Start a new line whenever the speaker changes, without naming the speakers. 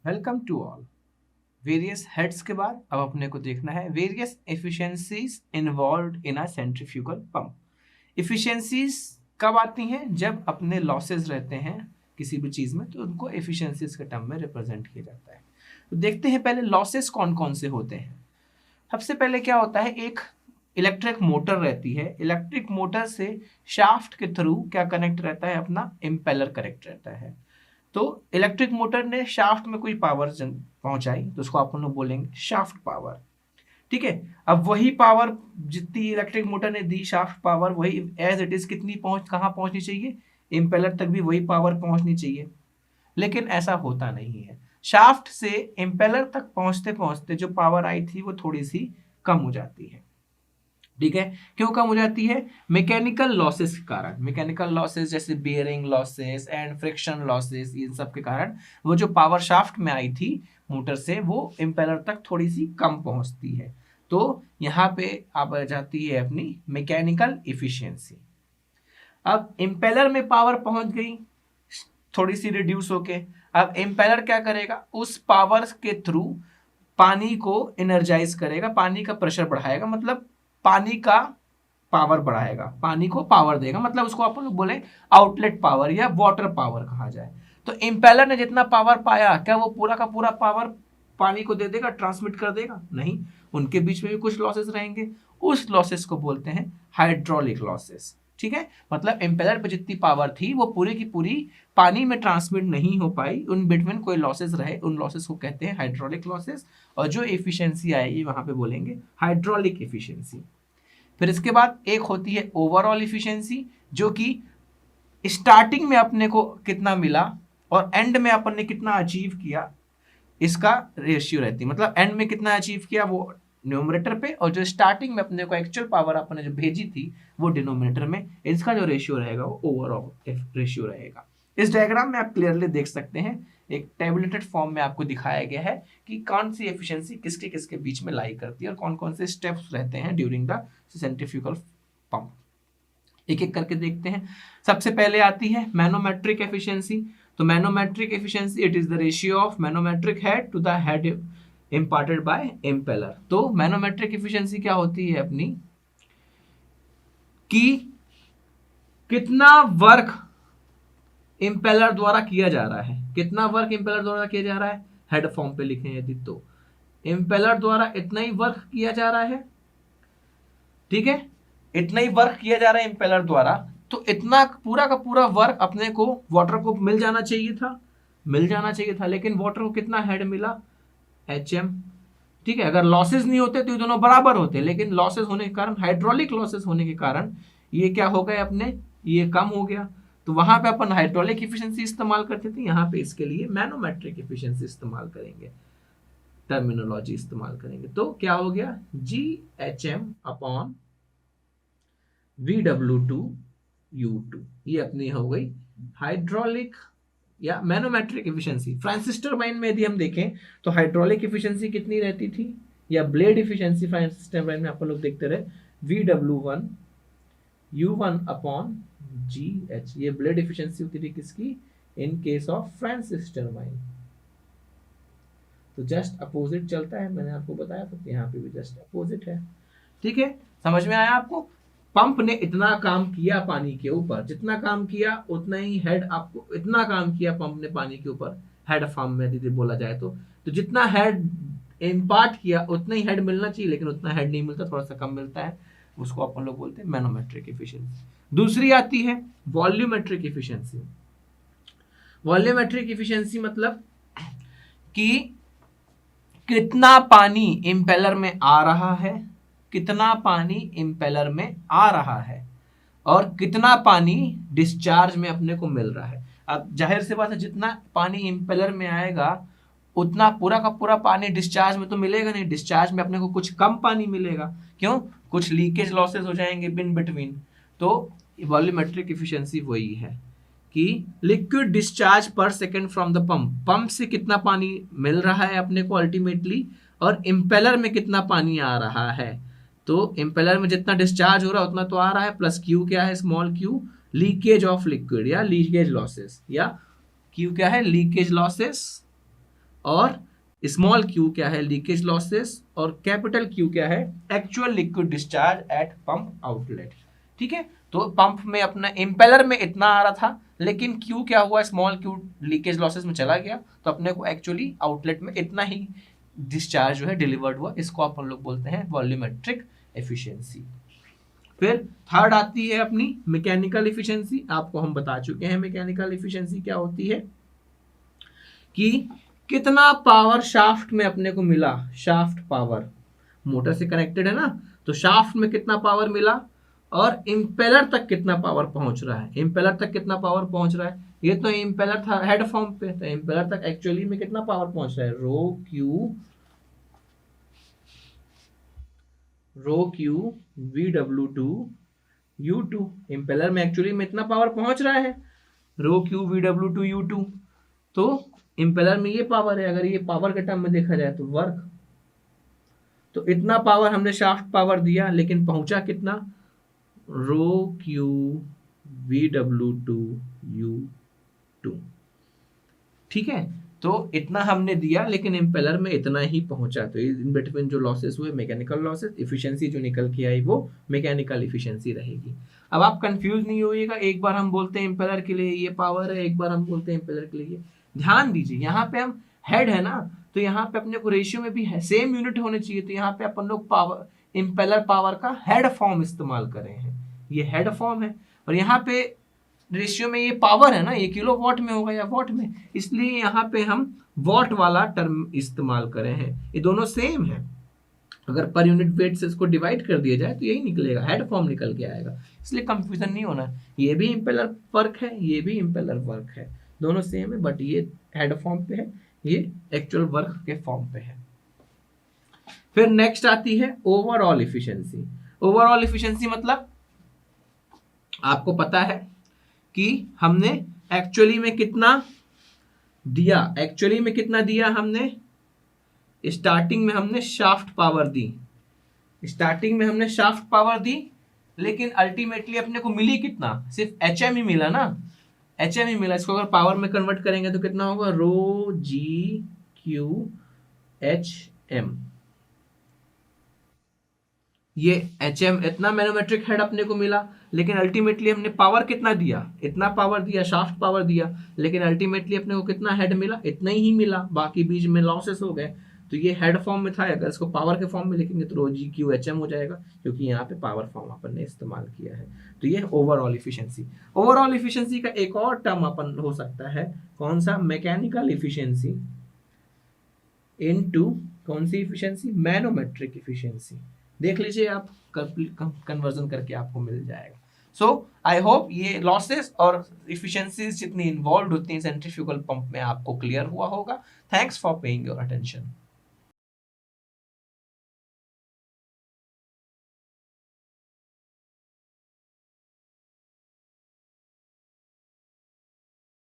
Welcome to all. Various heads के बाद अब अपने को देखना है various efficiencies involved in a centrifugal pump. Efficiencies कब आती हैं? जब अपने लॉसेस रहते हैं किसी भी चीज़ में, तो उनको एफिशिएंसीज के टर्म में रिप्रेजेंट किया जाता है। तो देखते हैं पहले लॉसेस कौन कौन से होते हैं। सबसे पहले क्या होता है, एक इलेक्ट्रिक मोटर रहती है। इलेक्ट्रिक मोटर से शाफ्ट के थ्रू क्या कनेक्ट रहता है, अपना इम्पेलर कनेक्ट रहता है। तो इलेक्ट्रिक मोटर ने शाफ्ट में कोई पावर पहुंचाई तो उसको अपन लोग बोलेंगे शाफ्ट पावर। ठीक है। अब वही पावर जितनी इलेक्ट्रिक मोटर ने दी शाफ्ट पावर, वही एज इट इज कितनी कहाँ पहुंचनी चाहिए, इम्पेलर तक भी वही पावर पहुंचनी चाहिए। लेकिन ऐसा होता नहीं है। शाफ्ट से इम्पेलर तक पहुंचते पहुंचते जो पावर आई थी वो थोड़ी सी कम हो जाती है। ठीक है। क्यों कम हो जाती है? मैकेनिकल लॉसेस के कारण। मैकेनिकल लॉसेस जैसे bearing losses and friction losses, इन सब के कारण वो जो पावर शाफ्ट में आई थी मोटर से, वो इम्पेलर तक थोड़ी सी कम पहुंचती है। तो यहाँ पे आ जाती है अपनी मैकेनिकल इफिशियंसी। अब इम्पेलर में पावर पहुंच गई थोड़ी सी रिड्यूस होके। अब इम्पेलर क्या करेगा, उस पावर के थ्रू पानी को एनर्जाइज करेगा, पानी का प्रेशर बढ़ाएगा, मतलब पानी का पावर बढ़ाएगा, पानी को पावर देगा, मतलब उसको अपन लोग बोले आउटलेट पावर या वाटर पावर कहा जाए। तो इम्पेलर ने जितना पावर पाया, क्या वो पूरा का पूरा पावर पानी को दे देगा, ट्रांसमिट कर देगा? नहीं, उनके बीच में भी कुछ लॉसेस रहेंगे। उस लॉसेस को बोलते हैं हाइड्रोलिक लॉसेस। ठीक है। मतलब इम्पेलर पे जितनी पावर थी वो पूरी की पूरी पानी में ट्रांसमिट नहीं हो पाई, उन बिटवीन कोई लॉसेस रहे, उन लॉसेस को कहते हैं हाइड्रोलिक लॉसेस। और जो एफिशिएंसी आएगी वहां पे बोलेंगे हाइड्रोलिक एफिशिएंसी। फिर इसके बाद एक होती है ओवरऑल इफिशियंसी, जो कि स्टार्टिंग में अपने को कितना मिला और एंड में अपन ने कितना अचीव किया, इसका रेशियो रहती है। मतलब एंड में कितना अचीव किया वो न्यूमरेटर पे, और जो स्टार्टिंग में अपने को एक्चुअल पावर अपने जो भेजी थी वो डिनोमिनेटर में, इसका जो रेशियो रहेगा वो ओवरऑल रेशियो रहेगा। इस डायग्राम में आप क्लियरली देख सकते हैं, एक टेबुलेटेड फॉर्म में आपको दिखाया गया है कि कौन सी एफिशिएंसी किसके किसके बीच में लाई करती है और कौन कौन से स्टेप्स रहते हैं ड्यूरिंग द सेंट्रीफ्यूगल पंप। एक एक करके देखते हैं। सबसे पहले आती है मैनोमेट्रिक एफिशिएंसी। तो manometric efficiency, it is the ratio of manometric head to the head imparted by impeller. तो मैनोमेट्रिक एफिशिएंसी क्या होती है अपनी, कि कितना वर्क इम्पेलर द्वारा किया जा रहा है। कितना वर्क इम्पेलर द्वारा किया जा रहा है, हेड फॉर्म पे लिखें यदि तो इम्पेलर द्वारा इतना ही वर्क किया जा रहा है। ठीक है, इतना ही वर्क किया जा रहा है इम्पेलर द्वारा, तो इतना पूरा का पूरा वर्क अपने को वाटर को मिल जाना चाहिए था, मिल जाना चाहिए था। लेकिन वाटर को कितना हेड मिला, HM। ठीक है, अगर लॉसेस नहीं होते तो ये दोनों बराबर होते, लेकिन लॉसेस होने के कारण, हाइड्रोलिक लॉसेस होने के कारण ये क्या हो गए अपने, ये कम हो गया। तो वहां पे अपन हाइड्रोलिक इफिशियंसी इस्तेमाल करते थे, यहाँ पे इसके लिए मैनोमेट्रिक इफिशियंसी इस्तेमाल करेंगे, टर्मिनोलॉजी इस्तेमाल करेंगे। तो क्या हो गया, GHM अपॉन VW2U2, ये अपनी हो गई हाइड्रोलिक या मैनोमेट्रिक एफिशिएंसी। फ्रांसिस टरबाइन में यदि हम देखें तो हाइड्रोलिक एफिशिएंसी कितनी रहती थी, या ब्लेड एफिशिएंसी फ्रांसिस टरबाइन में आप लोग देखते रहे, VW1U1 अपॉन GH, ये ब्लेड एफिशिएंसी होती थी किसकी, in case of Francis turbine. तो जस्ट अपोजिट चलता है, मैंने आपको बताया था, यहाँ पे भी जस्ट अपोजिट है। ठीक है, समझ में आया आपको? पंप ने इतना काम किया पानी के ऊपर, जितना काम किया उतना ही हेड, आपको इतना काम किया पंप ने पानी के ऊपर, हेड फॉर्म में यदि बोला जाए तो जितना हेड इम्पार्ट किया उतना ही हेड मिलना चाहिए, लेकिन उतना हेड नहीं मिलता, थोड़ा सा कम मिलता है, उसको अपन लोग बोलते हैं मैनोमेट्रिक एफिशिएंसी। दूसरी आती है वॉल्यूमेट्रिक एफिशिएंसी। वॉल्यूमेट्रिक एफिशिएंसी मतलब कि कितना पानी इम्पेलर में आ रहा है, कितना पानी इम्पेलर में आ रहा है, और कितना पानी डिस्चार्ज में अपने को मिल रहा है। अब जाहिर सी बात है, जितना पानी इम्पेलर में आएगा उतना पूरा का पूरा पानी डिस्चार्ज में तो मिलेगा नहीं, डिस्चार्ज में अपने को कुछ कम पानी मिलेगा। क्यों? कुछ लीकेज लॉसेस हो जाएंगे बिन बिटवीन। तो वॉल्यूमेट्रिक एफिशिएंसी वही है कि लिक्विड डिस्चार्ज पर second from the pump, pump से कितना पानी मिल रहा है अपने को अल्टीमेटली, और इम्पेलर में कितना पानी आ रहा है। तो इम्पेलर में जितना डिस्चार्ज हो रहा है उतना तो आ रहा है, प्लस क्यू क्या है, small Q, leakage of liquid या लीकेज लॉसेस, या क्यू क्या है, लीकेज लॉसेस और स्मॉल क्यू क्या है, लीकेज लॉसेस, और कैपिटल क्यू क्या है, actual liquid discharge eight pump outlet. ठीक है, तो पंप में अपना इम्पेलर में इतना आ रहा था, लेकिन क्यू क्या हुआ, स्मॉल क्यू लीकेज लॉसेस में चला गया, तो अपने को एक्चुअली आउटलेट में इतना ही डिस्चार्ज जो है डिलीवर्ड हुआ। इसको अपन लोग बोलते हैं वॉल्यूमेट्रिक एफिशिएंसी। फिर थर्ड आती है अपनी मैकेनिकल एफिशिएंसी। आपको हम बता चुके हैं मैकेनिकल एफिशिएंसी क्या होती है, कि कितना पावर शाफ्ट में अपने को मिला, शाफ्ट पावर मोटर से कनेक्टेड है ना, तो शाफ्ट में कितना पावर मिला और इंपेलर तक कितना पावर पहुंच रहा है, इंपेलर तक कितना पावर पहुंच रहा है। ये तो इंपेलर था हेड फॉर्म पे, तो इंपेलर तक एक्चुअली में कितना पावर पहुंच रहा है, रो क्यू VW2 U2। इंपेलर में एक्चुअली में इतना पावर पहुंच रहा है, रो क्यू VW2 U2। तो इंपेलर में ये पावर है, अगर ये पावर के टर्म में देखा जाए तो वर्क, तो इतना पावर हमने शाफ्ट पावर दिया, लेकिन पहुंचा कितना, रो VW2U2। ठीक है, तो इतना हमने दिया, लेकिन इंपेलर में इतना ही पहुंचा, तो इन बिटवीन जो लॉसेस हुए मैकेनिकल लॉसेस, एफिशिएंसी जो निकल के आई वो मैकेनिकल एफिशिएंसी रहेगी। अब आप कंफ्यूज नहीं होइएगा, एक बार हम बोलते हैं इंपेलर के लिए ये पावर है, एक बार हम बोलते हैं इंपेलर के लिए ये। ध्यान दीजिए, यहाँ पे हम हेड है ना, तो यहाँ पे अपने को रेशियो में भी है, सेम यूनिट होने चाहिए, तो यहाँ पे अपन लोग पावर, इंपेलर पावर का हेड फॉर्म इस्तेमाल कर रहे हैं, ये हेड फॉर्म है, और यहाँ पे रेशियो में ये पावर है ना, ये किलो वॉट में होगा या वॉट में, इसलिए यहाँ पे हम वॉट वाला टर्म इस्तेमाल करे हैं। ये दोनों सेम है, अगर पर यूनिट वेट से इसको डिवाइड कर दिया जाए तो यही निकलेगा, हेड फॉर्म निकल के आएगा, इसलिए कंफ्यूजन नहीं होना। ये भी इंपेलर वर्क है, ये भी इंपेलर वर्क है, दोनों सेम है, बट ये हेड फॉर्म पे है, ये एक्चुअल वर्क के फॉर्म पे है। फिर नेक्स्ट आती है ओवरऑल इफिशियंसी। ओवरऑल इफिशियंसी मतलब आपको पता है कि हमने एक्चुअली में कितना दिया, एक्चुअली में कितना दिया हमने, स्टार्टिंग में हमने शाफ्ट पावर दी, स्टार्टिंग में हमने शाफ्ट पावर दी, लेकिन अल्टीमेटली अपने को मिली कितना, सिर्फ HM ही मिला ना, HM ही मिला। इसको अगर पावर में कन्वर्ट करेंगे तो कितना होगा, ρGQHM। ये HM इतना मैनोमेट्रिक हेड अपने को मिला, लेकिन अल्टीमेटली हमने पावर कितना दिया, इतना पावर दिया, शाफ्ट पावर दिया, लेकिन अल्टीमेटली अपने को कितना हेड मिला, इतना ही मिला, बाकी बीच में लॉसेस हो गए। तो ये हेड फॉर्म में था, अगर इसको पावर के फॉर्म में लिखेंगे तो ρGQHM हो जाएगा, क्योंकि यहाँ पे पावर फॉर्म अपन ने इस्तेमाल किया है। तो ये ओवरऑल इफिशियंसी। ओवरऑल इफिशियंसी का एक और टर्म अपन हो सकता है, कौन सा, मैकेनिकल इफिशियंसी इनटू कौन सी इफिशियंसी, मैनोमेट्रिक इफिशियंसी। देख लीजिए आप, कन्वर्जन करके आपको मिल जाएगा। सो आई होप ये लॉसेस और इफिशियंसीज जितनी इन्वॉल्व होती हैं सेंट्रीफ्यूगल पंप में आपको क्लियर हुआ होगा। Thanks for paying your attention.